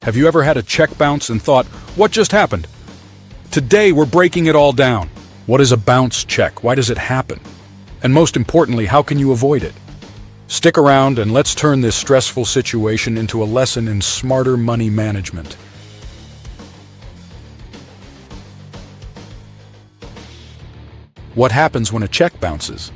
Have you ever had a check bounce and thought, what just happened? Today we're breaking it all down. What is a bounce check? Why does it happen? And most importantly, how can you avoid it? Stick around and let's turn this stressful situation into a lesson in smarter money management. What happens when a check bounces?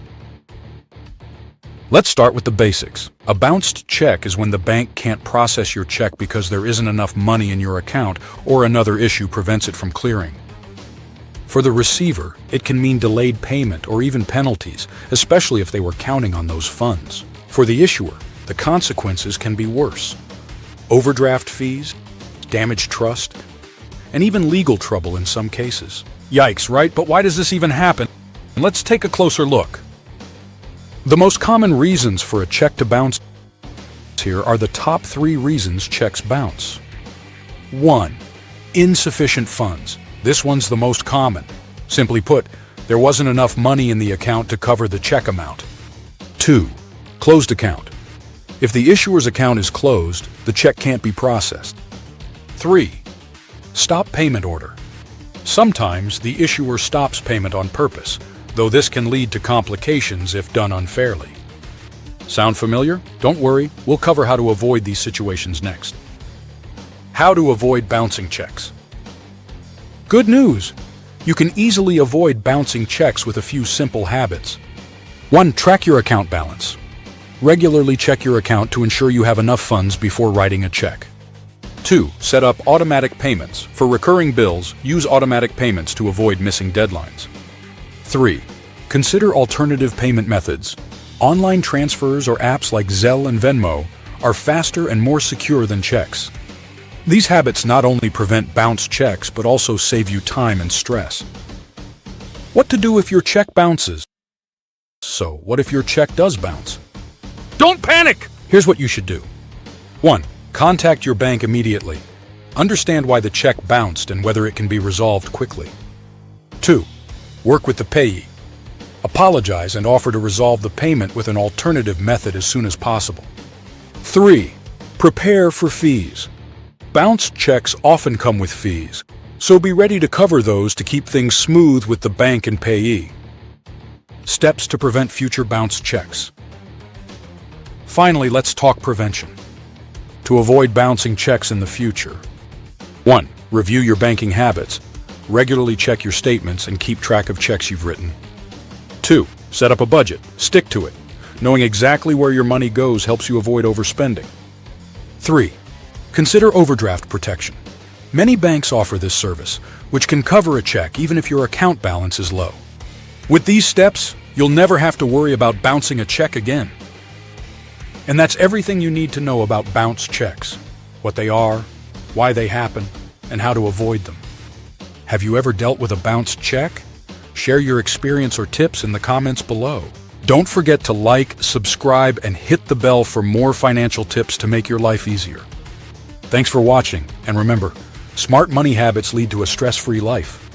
Let's start with the basics. A bounced check is when the bank can't process your check because there isn't enough money in your account or another issue prevents it from clearing. For the receiver, it can mean delayed payment or even penalties, especially if they were counting on those funds. For the issuer, the consequences can be worse. Overdraft fees, damaged trust, and even legal trouble in some cases. Yikes, right? But why does this even happen? Let's take a closer look. The most common reasons for a check to bounce here are the top 3 reasons checks bounce. 1. Insufficient funds. This one's the most common. Simply put, there wasn't enough money in the account to cover the check amount. 2. Closed account. If the issuer's account is closed, the check can't be processed. 3. Stop payment order. Sometimes the issuer stops payment on purpose, though this can lead to complications if done unfairly. Sound familiar? Don't worry, we'll cover how to avoid these situations next. How to avoid bouncing checks. Good news! You can easily avoid bouncing checks with a few simple habits. 1. Track your account balance. Regularly check your account to ensure you have enough funds before writing a check. 2. Set up automatic payments. For recurring bills, use automatic payments to avoid missing deadlines. 3. Consider alternative payment methods. Online transfers or apps like Zelle and Venmo are faster and more secure than checks. These habits not only prevent bounced checks, but also save you time and stress. What to do if your check bounces? So, what if your check does bounce? Don't panic! Here's what you should do. 1. Contact your bank immediately. Understand why the check bounced and whether it can be resolved quickly. 2. Work with the payee. Apologize and offer to resolve the payment with an alternative method as soon as possible. 3. Prepare for fees. Bounced checks often come with fees, so be ready to cover those to keep things smooth with the bank and payee. Steps to prevent future bounced checks. Finally, let's talk prevention. To avoid bouncing checks in the future. 1. Review your banking habits. Regularly check your statements and keep track of checks you've written. 2. Set up a budget. Stick to it. Knowing exactly where your money goes helps you avoid overspending. 3. Consider overdraft protection. Many banks offer this service, which can cover a check even if your account balance is low. With these steps, you'll never have to worry about bouncing a check again. And that's everything you need to know about bounce checks. What they are, why they happen, and how to avoid them. Have you ever dealt with a bounced check? Share your experience or tips in the comments below. Don't forget to like, subscribe, and hit the bell for more financial tips to make your life easier. Thanks for watching, and remember, smart money habits lead to a stress-free life.